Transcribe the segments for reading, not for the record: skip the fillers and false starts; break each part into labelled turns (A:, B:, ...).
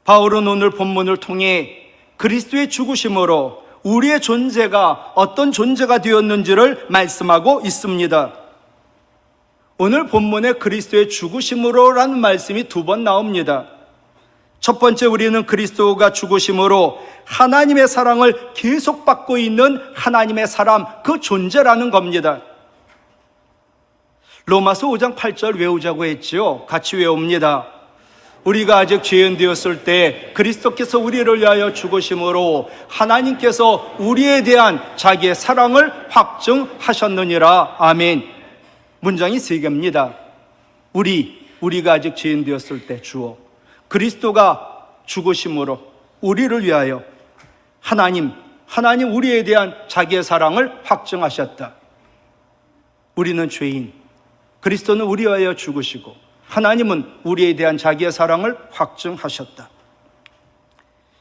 A: 바울은 오늘 본문을 통해 그리스도의 죽으심으로 우리의 존재가 어떤 존재가 되었는지를 말씀하고 있습니다. 오늘 본문에 그리스도의 죽으심으로라는 말씀이 2번 나옵니다. 첫 번째, 우리는 그리스도가 죽으심으로 하나님의 사랑을 계속 받고 있는 하나님의 사람, 그 존재라는 겁니다. 로마서 5장 8절 외우자고 했지요. 같이 외웁니다. 우리가 아직 죄인 되었을 때 그리스도께서 우리를 위하여 죽으심으로 하나님께서 우리에 대한 자기의 사랑을 확증하셨느니라. 아멘. 문장이 3개입니다. 우리가 아직 죄인 되었을 때 주어, 그리스도가 죽으심으로 우리를 위하여 하나님 우리에 대한 자기의 사랑을 확증하셨다. 우리는 죄인, 그리스도는 우리에 위하여 죽으시고 하나님은 우리에 대한 자기의 사랑을 확증하셨다.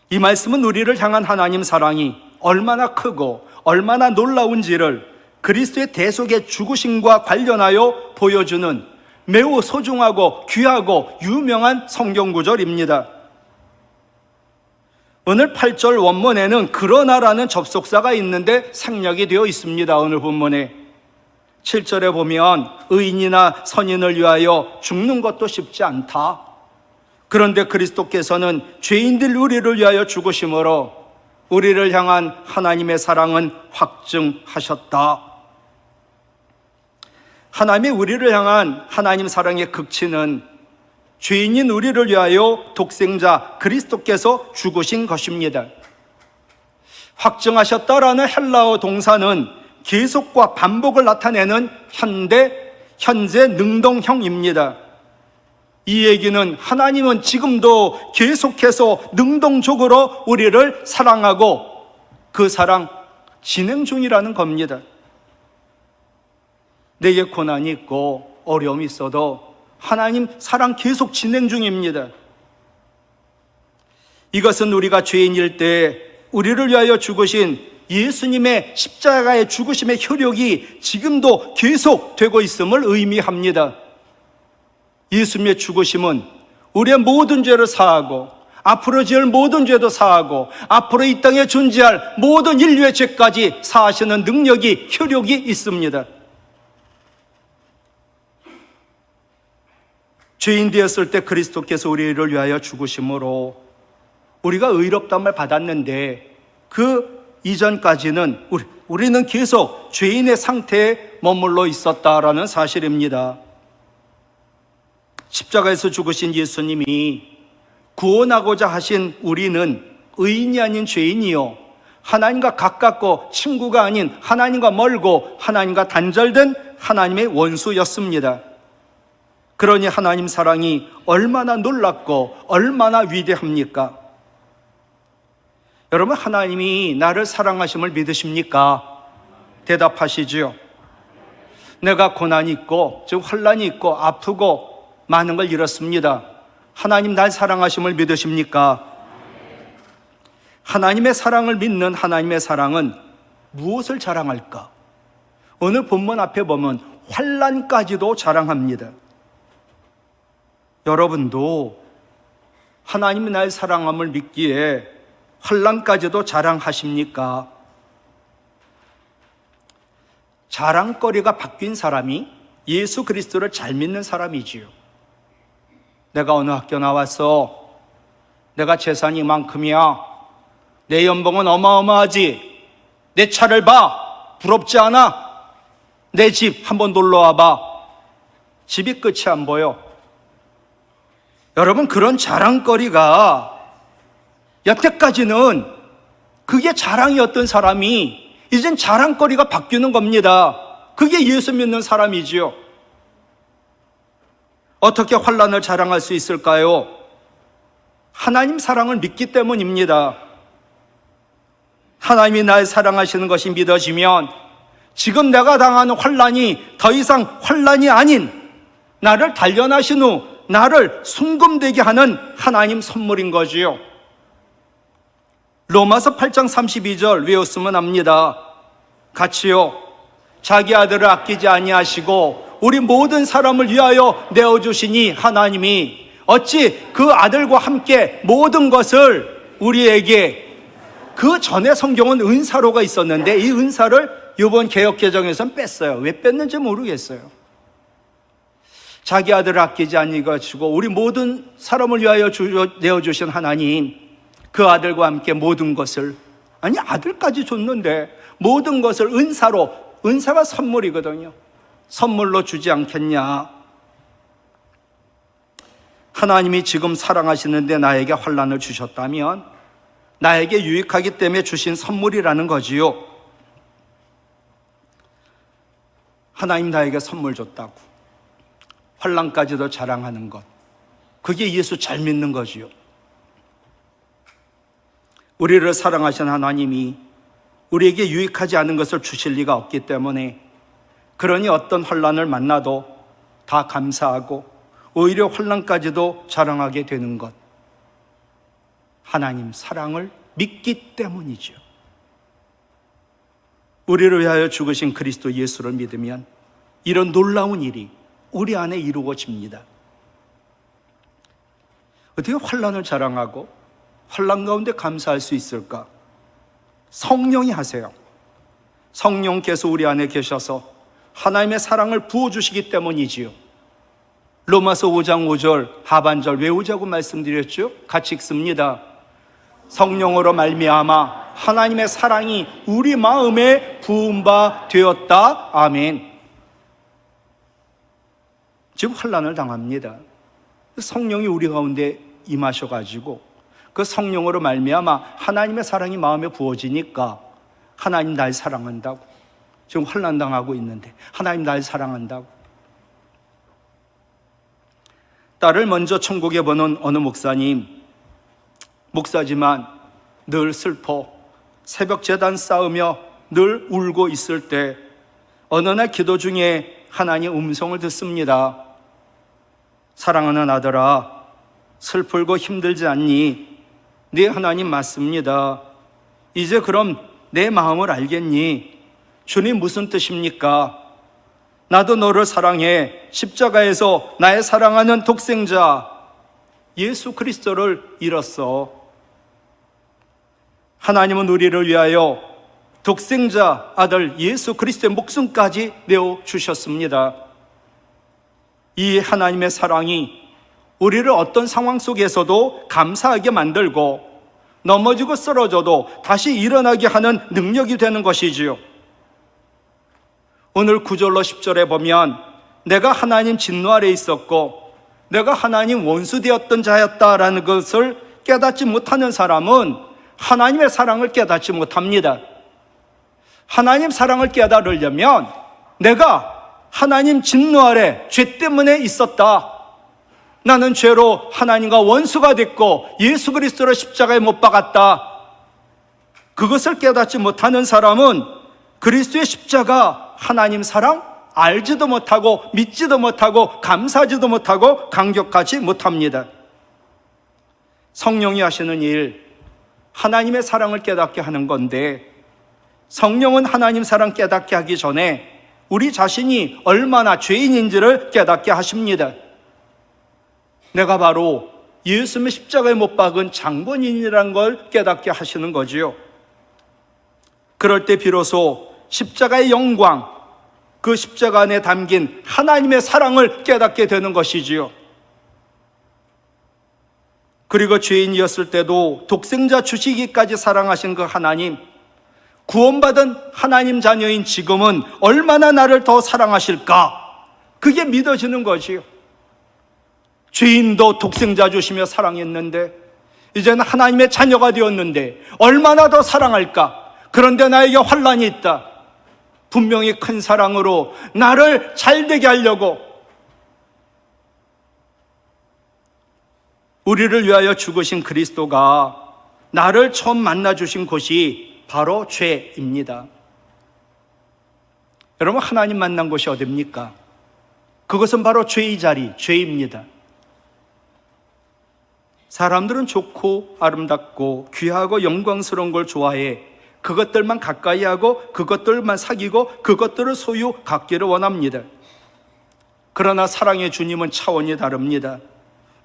A: 이 말씀은 우리를 향한 하나님 사랑이 얼마나 크고 얼마나 놀라운지를 그리스도의 대속의 죽으심과 관련하여 보여주는 매우 소중하고 귀하고 유명한 성경 구절입니다. 오늘 8절 원문에는 그러나라는 접속사가 있는데 생략이 되어 있습니다. 오늘 본문에 7절에 보면 의인이나 선인을 위하여 죽는 것도 쉽지 않다. 그런데 그리스도께서는 죄인들 우리를 위하여 죽으심으로 우리를 향한 하나님의 사랑은 확증하셨다. 하나님이 우리를 향한 하나님 사랑의 극치는 죄인인 우리를 위하여 독생자 그리스도께서 죽으신 것입니다. 확증하셨다라는 헬라어 동사는 계속과 반복을 나타내는 현재 능동형입니다. 이 얘기는 하나님은 지금도 계속해서 능동적으로 우리를 사랑하고 그 사랑 진행 중이라는 겁니다. 내게 고난이 있고 어려움이 있어도 하나님 사랑 계속 진행 중입니다. 이것은 우리가 죄인일 때 우리를 위하여 죽으신 예수님의 십자가의 죽으심의 효력이 지금도 계속되고 있음을 의미합니다. 예수님의 죽으심은 우리의 모든 죄를 사하고 앞으로 지을 모든 죄도 사하고 앞으로 이 땅에 존재할 모든 인류의 죄까지 사하시는 능력이, 효력이 있습니다. 죄인 되었을 때 그리스도께서 우리를 위하여 죽으심으로 우리가 의롭다함을 받았는데 그 이전까지는 우리는 계속 죄인의 상태에 머물러 있었다라는 사실입니다. 십자가에서 죽으신 예수님이 구원하고자 하신 우리는 의인이 아닌 죄인이요, 하나님과 가깝고 친구가 아닌 하나님과 멀고 하나님과 단절된 하나님의 원수였습니다. 그러니 하나님 사랑이 얼마나 놀랍고 얼마나 위대합니까? 여러분, 하나님이 나를 사랑하심을 믿으십니까? 대답하시지요. 내가 고난이 있고 지금 환난이 있고 아프고 많은 걸 잃었습니다. 하나님 날 사랑하심을 믿으십니까? 하나님의 사랑을 믿는 하나님의 사랑은 무엇을 자랑할까? 오늘 본문 앞에 보면 환난까지도 자랑합니다. 여러분도 하나님이 날 사랑함을 믿기에 환난까지도 자랑하십니까? 자랑거리가 바뀐 사람이 예수 그리스도를 잘 믿는 사람이지요. 내가 어느 학교 나왔어, 내가 재산이 이만큼이야, 내 연봉은 어마어마하지, 내 차를 봐, 부럽지 않아, 내 집 한번 놀러 와봐, 집이 끝이 안 보여. 여러분, 그런 자랑거리가 여태까지는 그게 자랑이었던 사람이 이젠 자랑거리가 바뀌는 겁니다. 그게 예수 믿는 사람이지요. 어떻게 환난을 자랑할 수 있을까요? 하나님 사랑을 믿기 때문입니다. 하나님이 날 사랑하시는 것이 믿어지면 지금 내가 당하는 환난이 더 이상 환난이 아닌 나를 단련하신 후 나를 순금되게 하는 하나님 선물인 거지요. 로마서 8장 32절 외웠으면 합니다. 같이요. 자기 아들을 아끼지 아니하시고 우리 모든 사람을 위하여 내어주시니 하나님이 어찌 그 아들과 함께 모든 것을 우리에게, 그 전에 성경은 은사로가 있었는데 이 은사를 이번 개역개정에서는 뺐어요. 왜 뺐는지 모르겠어요. 자기 아들을 아끼지 아니하시고 우리 모든 사람을 위하여 내어주신 하나님, 그 아들과 함께 모든 것을, 아니 아들까지 줬는데 모든 것을 은사로, 은사가 선물이거든요. 선물로 주지 않겠냐. 하나님이 지금 사랑하시는데 나에게 환난을 주셨다면 나에게 유익하기 때문에 주신 선물이라는 거지요. 하나님 나에게 선물 줬다고 환난까지도 자랑하는 것, 그게 예수 잘 믿는 거지요. 우리를 사랑하신 하나님이 우리에게 유익하지 않은 것을 주실 리가 없기 때문에, 그러니 어떤 환난을 만나도 다 감사하고 오히려 환난까지도 자랑하게 되는 것, 하나님 사랑을 믿기 때문이죠. 우리를 위하여 죽으신 그리스도 예수를 믿으면 이런 놀라운 일이 우리 안에 이루어집니다. 어떻게 환난을 자랑하고 환난 가운데 감사할 수 있을까? 성령이 하세요. 성령께서 우리 안에 계셔서 하나님의 사랑을 부어주시기 때문이지요. 로마서 5장 5절 하반절 외우자고 말씀드렸죠? 같이 읽습니다. 성령으로 말미암아 하나님의 사랑이 우리 마음에 부은 바 되었다. 아멘. 지금 환난을 당합니다. 성령이 우리 가운데 임하셔가지고 그 성령으로 말미암아 하나님의 사랑이 마음에 부어지니까 하나님 날 사랑한다고, 지금 환난 당하고 있는데 하나님 날 사랑한다고. 딸을 먼저 천국에 보는 어느 목사지만 늘 슬퍼 새벽 제단 쌓으며 늘 울고 있을 때 어느 날 기도 중에 하나님 음성을 듣습니다. 사랑하는 아들아, 슬프고 힘들지 않니? 네 하나님 맞습니다. 이제 그럼 내 마음을 알겠니? 주님 무슨 뜻입니까? 나도 너를 사랑해. 십자가에서 나의 사랑하는 독생자 예수 그리스도를 잃었어. 하나님은 우리를 위하여 독생자 아들 예수 그리스도의 목숨까지 내어주셨습니다. 이 하나님의 사랑이 우리를 어떤 상황 속에서도 감사하게 만들고 넘어지고 쓰러져도 다시 일어나게 하는 능력이 되는 것이지요. 오늘 9절로 10절에 보면 내가 하나님 진노 아래 있었고 내가 하나님 원수 되었던 자였다라는 것을 깨닫지 못하는 사람은 하나님의 사랑을 깨닫지 못합니다. 하나님 사랑을 깨달으려면 내가 하나님 진노 아래 죄 때문에 있었다, 나는 죄로 하나님과 원수가 됐고 예수 그리스도를 십자가에 못 박았다, 그것을 깨닫지 못하는 사람은 그리스도의 십자가 하나님 사랑 알지도 못하고 믿지도 못하고 감사하지도 못하고 감격하지 못합니다. 성령이 하시는 일, 하나님의 사랑을 깨닫게 하는 건데, 성령은 하나님 사랑 깨닫게 하기 전에 우리 자신이 얼마나 죄인인지를 깨닫게 하십니다. 내가 바로 예수님의 십자가에 못 박은 장본인이라는 걸 깨닫게 하시는 거지요. 그럴 때 비로소 십자가의 영광, 그 십자가 안에 담긴 하나님의 사랑을 깨닫게 되는 것이지요. 그리고 죄인이었을 때도 독생자 주시기까지 사랑하신 그 하나님, 구원받은 하나님 자녀인 지금은 얼마나 나를 더 사랑하실까? 그게 믿어지는 거지요. 죄인도 독생자 주시며 사랑했는데 이제는 하나님의 자녀가 되었는데 얼마나 더 사랑할까? 그런데 나에게 환난이 있다. 분명히 큰 사랑으로 나를 잘되게 하려고 우리를 위하여 죽으신 그리스도가 나를 처음 만나주신 곳이 바로 죄입니다. 여러분, 하나님 만난 곳이 어디입니까? 그것은 바로 죄의 자리, 죄입니다. 사람들은 좋고 아름답고 귀하고 영광스러운 걸 좋아해 그것들만 가까이 하고 그것들만 사귀고 그것들을 소유 갖기를 원합니다. 그러나 사랑의 주님은 차원이 다릅니다.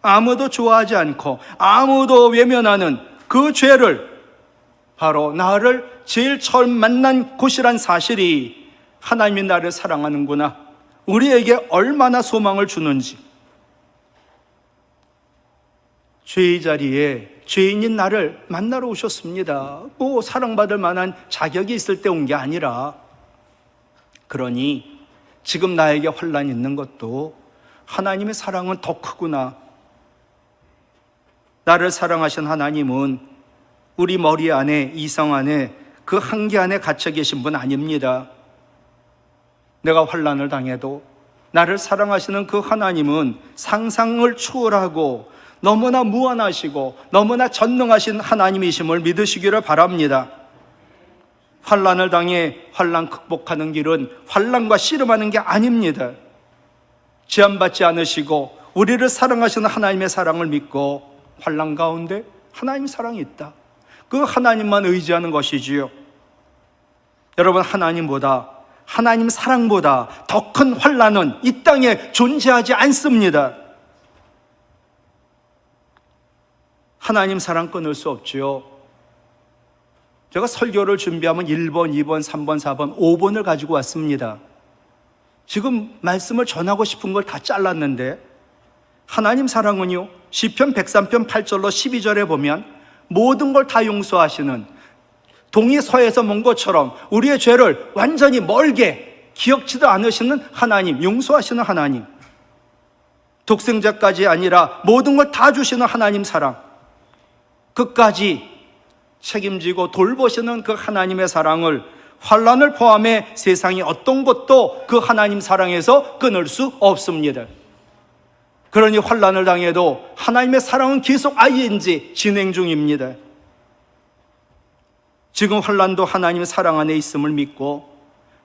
A: 아무도 좋아하지 않고 아무도 외면하는 그 죄를, 바로 나를 제일 처음 만난 곳이란 사실이 하나님이 나를 사랑하는구나, 우리에게 얼마나 소망을 주는지, 죄의 자리에 죄인인 나를 만나러 오셨습니다. 뭐 사랑받을 만한 자격이 있을 때 온 게 아니라, 그러니 지금 나에게 환난이 있는 것도 하나님의 사랑은 더 크구나. 나를 사랑하신 하나님은 우리 머리 안에, 이성 안에, 그 한계 안에 갇혀 계신 분 아닙니다. 내가 환난을 당해도 나를 사랑하시는 그 하나님은 상상을 초월하고 너무나 무한하시고 너무나 전능하신 하나님이심을 믿으시기를 바랍니다. 환난을 당해 환난 극복하는 길은 환난과 씨름하는 게 아닙니다. 제한받지 않으시고 우리를 사랑하시는 하나님의 사랑을 믿고 환난 가운데 하나님의 사랑이 있다, 그 하나님만 의지하는 것이지요. 여러분, 하나님 사랑보다 더 큰 환난은 이 땅에 존재하지 않습니다. 하나님 사랑 끊을 수 없지요. 제가 설교를 준비하면 1번, 2번, 3번, 4번, 5번을 가지고 왔습니다. 지금 말씀을 전하고 싶은 걸 다 잘랐는데, 하나님 사랑은요, 시편 103편 8절로 12절에 보면 모든 걸 다 용서하시는, 동이 서에서 먼 것처럼 우리의 죄를 완전히 멀게 기억지도 않으시는 하나님, 용서하시는 하나님, 독생자까지 아니라 모든 걸 다 주시는 하나님 사랑, 끝까지 책임지고 돌보시는 그 하나님의 사랑을, 환난을 포함해 세상의 어떤 것도 그 하나님 사랑에서 끊을 수 없습니다. 그러니 환난을 당해도 하나님의 사랑은 계속 ING 진행 중입니다. 지금 환난도 하나님의 사랑 안에 있음을 믿고,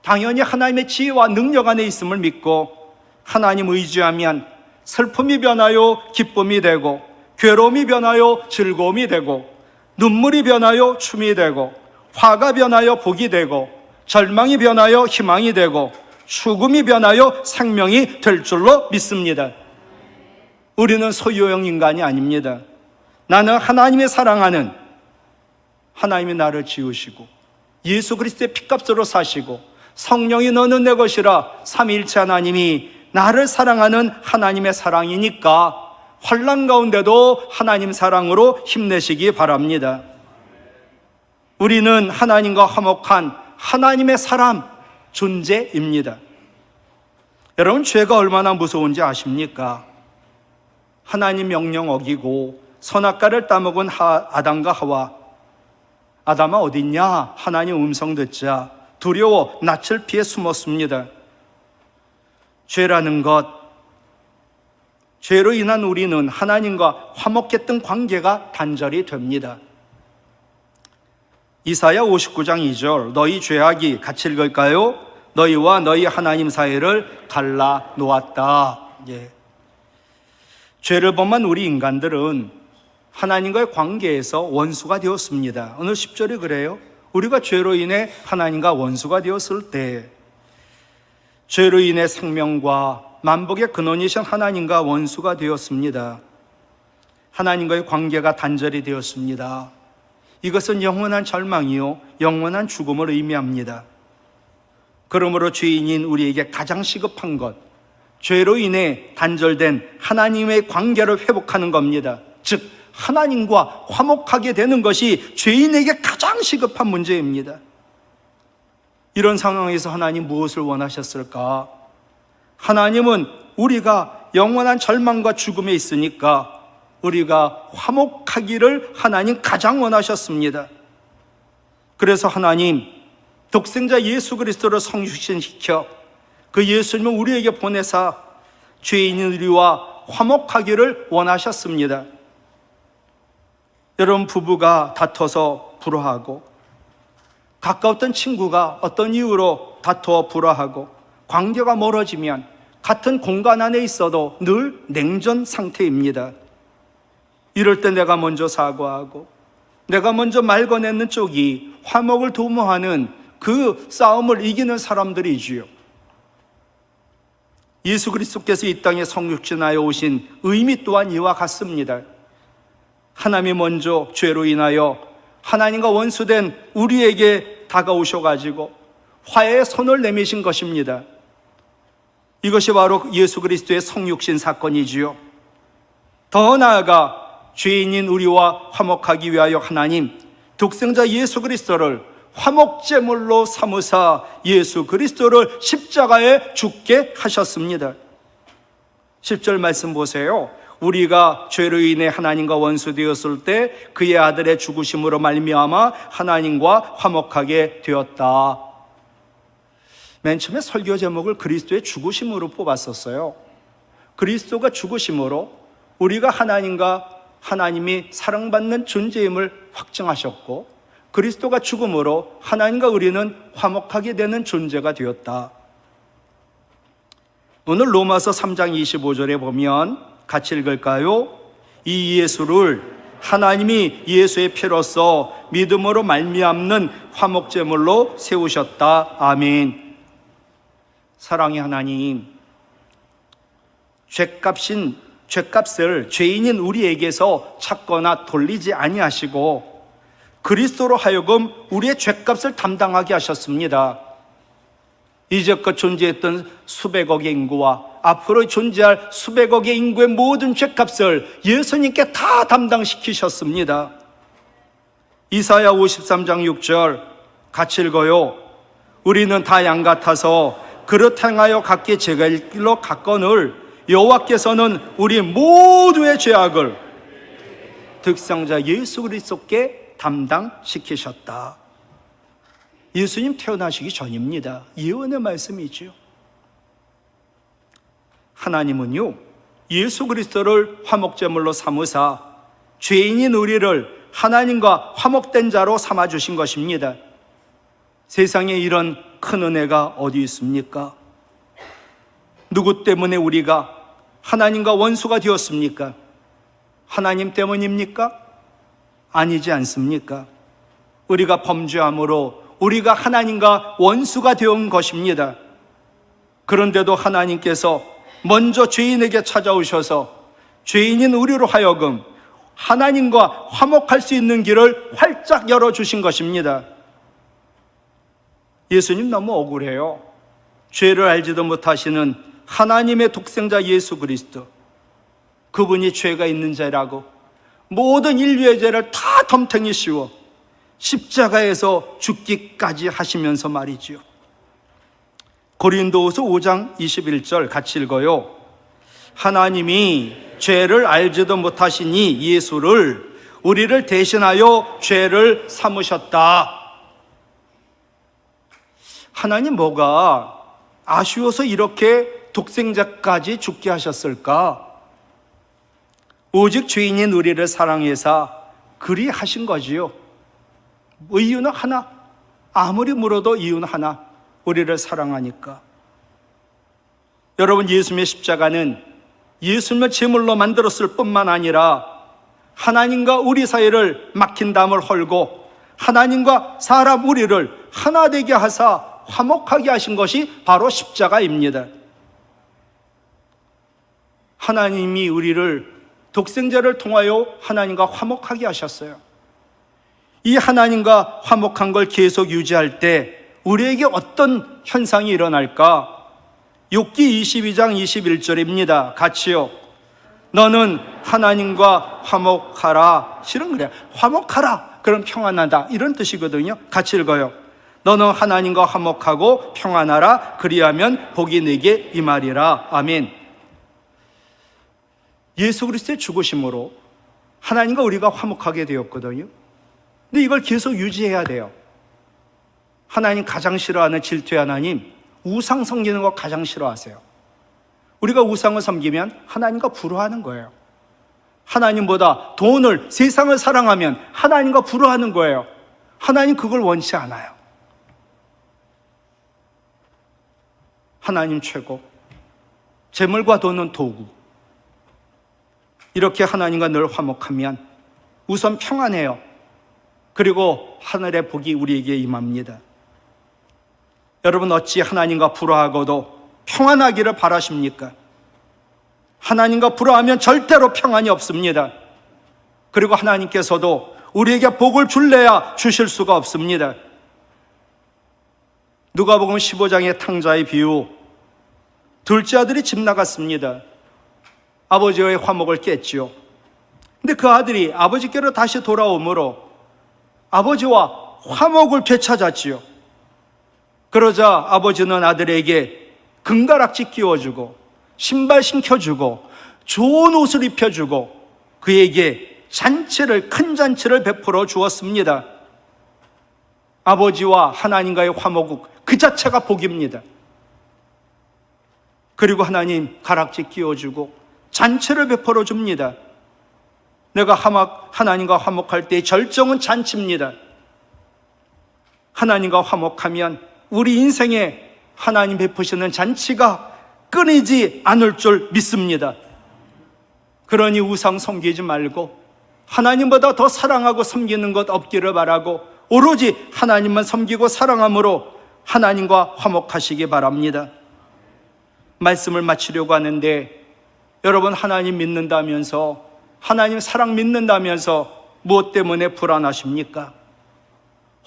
A: 당연히 하나님의 지혜와 능력 안에 있음을 믿고, 하나님 의지하면 슬픔이 변하여 기쁨이 되고, 괴로움이 변하여 즐거움이 되고, 눈물이 변하여 춤이 되고, 화가 변하여 복이 되고, 절망이 변하여 희망이 되고, 죽음이 변하여 생명이 될 줄로 믿습니다. 우리는 소유형 인간이 아닙니다. 나는 하나님의 사랑하는, 하나님이 나를 지으시고 예수 그리스도의 피값으로 사시고 성령이 너는 내 것이라 삼위일체 하나님이 나를 사랑하는 하나님의 사랑이니까 환난 가운데도 하나님 사랑으로 힘내시기 바랍니다. 우리는 하나님과 화목한 하나님의 사람, 존재입니다. 여러분, 죄가 얼마나 무서운지 아십니까? 하나님 명령 어기고 선악과를 따먹은 아담과 하와, 아담아 어디 있냐? 하나님 음성 듣자 두려워 낯을 피해 숨었습니다. 죄라는 것, 죄로 인한 우리는 하나님과 화목했던 관계가 단절이 됩니다. 이사야 59장 2절, 너희 죄악이 같이 읽을까요? 너희와 너희 하나님 사이를 갈라 놓았다. 죄를 범한 우리 인간들은 하나님과의 관계에서 원수가 되었습니다. 오늘 10절이 그래요. 우리가 죄로 인해 하나님과 원수가 되었을 때, 죄로 인해 생명과 만복의 근원이신 하나님과 원수가 되었습니다. 하나님과의 관계가 단절이 되었습니다. 이것은 영원한 절망이요, 영원한 죽음을 의미합니다. 그러므로 죄인인 우리에게 가장 시급한 것, 죄로 인해 단절된 하나님의 관계를 회복하는 겁니다. 즉, 하나님과 화목하게 되는 것이 죄인에게 가장 시급한 문제입니다. 이런 상황에서 하나님 무엇을 원하셨을까? 하나님은 우리가 영원한 절망과 죽음에 있으니까 우리가 화목하기를 하나님 가장 원하셨습니다. 그래서 하나님 독생자 예수 그리스도를 성육신시켜 그 예수님을 우리에게 보내사 죄인인 우리와 화목하기를 원하셨습니다. 여러분, 부부가 다퉈서 불화하고, 가까웠던 친구가 어떤 이유로 다투어 불화하고 관계가 멀어지면 같은 공간 안에 있어도 늘 냉전 상태입니다. 이럴 때 내가 먼저 사과하고 내가 먼저 말 꺼내는 쪽이 화목을 도모하는 그 싸움을 이기는 사람들이지요. 예수 그리스도께서 이 땅에 성육신하여 오신 의미 또한 이와 같습니다. 하나님이 먼저 죄로 인하여 하나님과 원수된 우리에게 다가오셔가지고 화해의 손을 내미신 것입니다. 이것이 바로 예수 그리스도의 성육신 사건이지요. 더 나아가 죄인인 우리와 화목하기 위하여 하나님 독생자 예수 그리스도를 화목제물로 삼으사 예수 그리스도를 십자가에 죽게 하셨습니다. 10절 말씀 보세요. 우리가 죄로 인해 하나님과 원수되었을 때 그의 아들의 죽으심으로 말미암아 하나님과 화목하게 되었다. 맨 처음에 설교 제목을 그리스도의 죽으심으로 뽑았었어요. 그리스도가 죽으심으로 우리가 하나님이 사랑받는 존재임을 확증하셨고, 그리스도가 죽음으로 하나님과 우리는 화목하게 되는 존재가 되었다. 오늘 로마서 3장 25절에 보면 같이 읽을까요? 이 예수를 하나님이 예수의 피로써 믿음으로 말미암는 화목제물로 세우셨다. 아멘. 사랑의 하나님, 죄값을 죄인인 우리에게서 찾거나 돌리지 아니하시고 그리스도로 하여금 우리의 죄값을 담당하게 하셨습니다. 이제껏 존재했던 수백억의 인구와 앞으로 존재할 수백억의 인구의 모든 죄값을 예수님께 다 담당시키셨습니다. 이사야 53장 6절 같이 읽어요. 우리는 다 양 같아서 그릇 행하여 각기 제갈 길로 갔거늘 여호와께서는 우리 모두의 죄악을 독생자 예수 그리스도께 담당시키셨다. 예수님 태어나시기 전입니다. 예언의 말씀이지요. 하나님은요, 예수 그리스도를 화목제물로 삼으사 죄인인 우리를 하나님과 화목된 자로 삼아주신 것입니다. 세상에 이런 큰 은혜가 어디 있습니까? 누구 때문에 우리가 하나님과 원수가 되었습니까? 하나님 때문입니까? 아니지 않습니까? 우리가 범죄함으로 우리가 하나님과 원수가 되온 것입니다. 그런데도 하나님께서 먼저 죄인에게 찾아오셔서 죄인인 우리로 하여금 하나님과 화목할 수 있는 길을 활짝 열어주신 것입니다. 예수님 너무 억울해요. 죄를 알지도 못하시는 하나님의 독생자 예수 그리스도, 그분이 죄가 있는 자라고 모든 인류의 죄를 다 덤탱이 씌워 십자가에서 죽기까지 하시면서 말이지요. 고린도후서 5장 21절 같이 읽어요. 하나님이 죄를 알지도 못하시니 예수를 우리를 대신하여 죄를 삼으셨다. 하나님 뭐가 아쉬워서 이렇게 독생자까지 죽게 하셨을까? 오직 죄인인 우리를 사랑해서 그리 하신 거지요. 이유는 하나, 아무리 물어도 이유는 하나, 우리를 사랑하니까. 여러분, 예수님의 십자가는 예수님을 제물로 만들었을 뿐만 아니라 하나님과 우리 사이를 막힌 담을 헐고 하나님과 사람 우리를 하나 되게 하사 화목하게 하신 것이 바로 십자가입니다. 하나님이 우리를 독생자를 통하여 하나님과 화목하게 하셨어요. 이 하나님과 화목한 걸 계속 유지할 때 우리에게 어떤 현상이 일어날까? 욥기 22장 21절입니다. 같이요. 너는 하나님과 화목하라. 실은 그래요. 화목하라. 그럼 평안하다. 이런 뜻이거든요. 같이 읽어요. 너는 하나님과 화목하고 평안하라. 그리하면 복이 내게 임하리라. 아멘. 예수 그리스도의 죽으심으로 하나님과 우리가 화목하게 되었거든요. 근데 이걸 계속 유지해야 돼요. 하나님 가장 싫어하는 질투의 하나님, 우상 섬기는 거 가장 싫어하세요. 우리가 우상을 섬기면 하나님과 불화하는 거예요. 하나님보다 돈을, 세상을 사랑하면 하나님과 불화하는 거예요. 하나님 그걸 원치 않아요. 하나님 최고, 재물과 돈은 도구. 이렇게 하나님과 늘 화목하면 우선 평안해요. 그리고 하늘의 복이 우리에게 임합니다. 여러분, 어찌 하나님과 불화하고도 평안하기를 바라십니까? 하나님과 불화하면 절대로 평안이 없습니다. 그리고 하나님께서도 우리에게 복을 줄래야 주실 수가 없습니다. 누가복음 15장의 탕자의 비유, 둘째 아들이 집 나갔습니다. 아버지의 화목을 깼지요. 근데 그 아들이 아버지께로 다시 돌아오므로 아버지와 화목을 되찾았지요. 그러자 아버지는 아들에게 금가락지 끼워주고 신발 신겨주고 좋은 옷을 입혀주고 그에게 큰 잔치를 베풀어 주었습니다. 아버지와 하나님과의 화목 그 자체가 복입니다. 그리고 하나님 가락지 끼워주고 잔치를 베풀어 줍니다. 내가 하나님과 화목할 때의 절정은 잔치입니다. 하나님과 화목하면 우리 인생에 하나님 베푸시는 잔치가 끊이지 않을 줄 믿습니다. 그러니 우상 섬기지 말고 하나님보다 더 사랑하고 섬기는 것 없기를 바라고 오로지 하나님만 섬기고 사랑함으로 하나님과 화목하시기 바랍니다. 말씀을 마치려고 하는데 여러분, 하나님 믿는다면서, 하나님 사랑 믿는다면서 무엇 때문에 불안하십니까?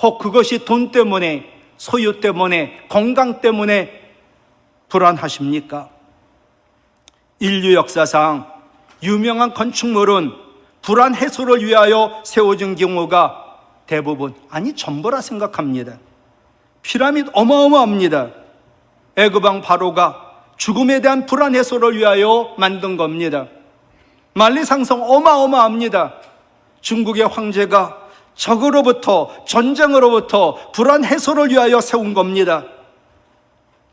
A: 혹 그것이 돈 때문에, 소유 때문에, 건강 때문에 불안하십니까? 인류 역사상 유명한 건축물은 불안 해소를 위하여 세워진 경우가 대부분, 아니 전부라 생각합니다. 피라미드 어마어마합니다. 애굽왕 바로가 죽음에 대한 불안 해소를 위하여 만든 겁니다. 만리장성 어마어마합니다. 중국의 황제가 적으로부터, 전쟁으로부터 불안 해소를 위하여 세운 겁니다.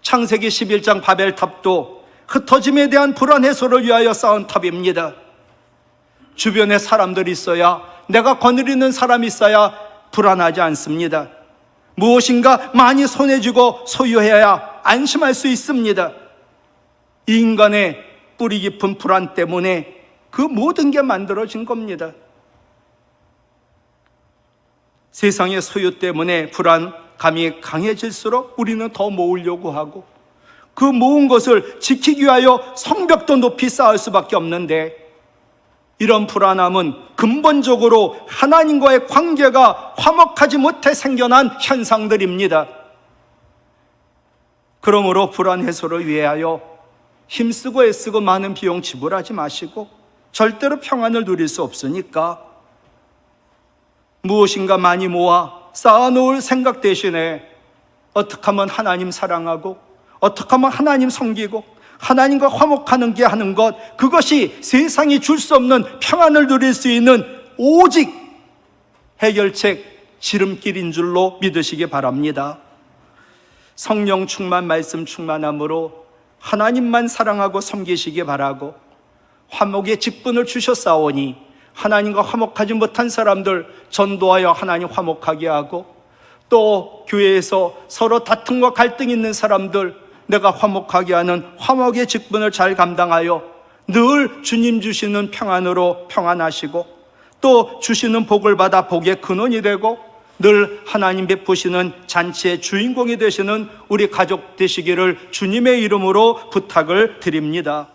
A: 창세기 11장 바벨탑도 흩어짐에 대한 불안 해소를 위하여 쌓은 탑입니다. 주변에 사람들이 있어야, 내가 거느리는 사람이 있어야 불안하지 않습니다. 무엇인가 많이 손에 쥐고 소유해야 안심할 수 있습니다. 이 인간의 뿌리 깊은 불안 때문에 그 모든 게 만들어진 겁니다. 세상의 소유 때문에 불안감이 강해질수록 우리는 더 모으려고 하고 그 모은 것을 지키기 위하여 성벽도 높이 쌓을 수밖에 없는데, 이런 불안함은 근본적으로 하나님과의 관계가 화목하지 못해 생겨난 현상들입니다. 그러므로 불안 해소를 위하여 힘쓰고 애쓰고 많은 비용 지불하지 마시고 절대로 평안을 누릴 수 없으니까 무엇인가 많이 모아 쌓아놓을 생각 대신에 어떻게 하면 하나님 사랑하고 어떻게 하면 하나님 섬기고 하나님과 화목하는 게 하는 것, 그것이 세상이 줄 수 없는 평안을 누릴 수 있는 오직 해결책, 지름길인 줄로 믿으시기 바랍니다. 성령 충만, 말씀 충만함으로 하나님만 사랑하고 섬기시기 바라고, 화목의 직분을 주셨사오니 하나님과 화목하지 못한 사람들 전도하여 하나님 화목하게 하고, 또 교회에서 서로 다툼과 갈등이 있는 사람들 내가 화목하게 하는 화목의 직분을 잘 감당하여 늘 주님 주시는 평안으로 평안하시고, 또 주시는 복을 받아 복의 근원이 되고 늘 하나님 베푸시는 잔치의 주인공이 되시는 우리 가족 되시기를 주님의 이름으로 부탁을 드립니다.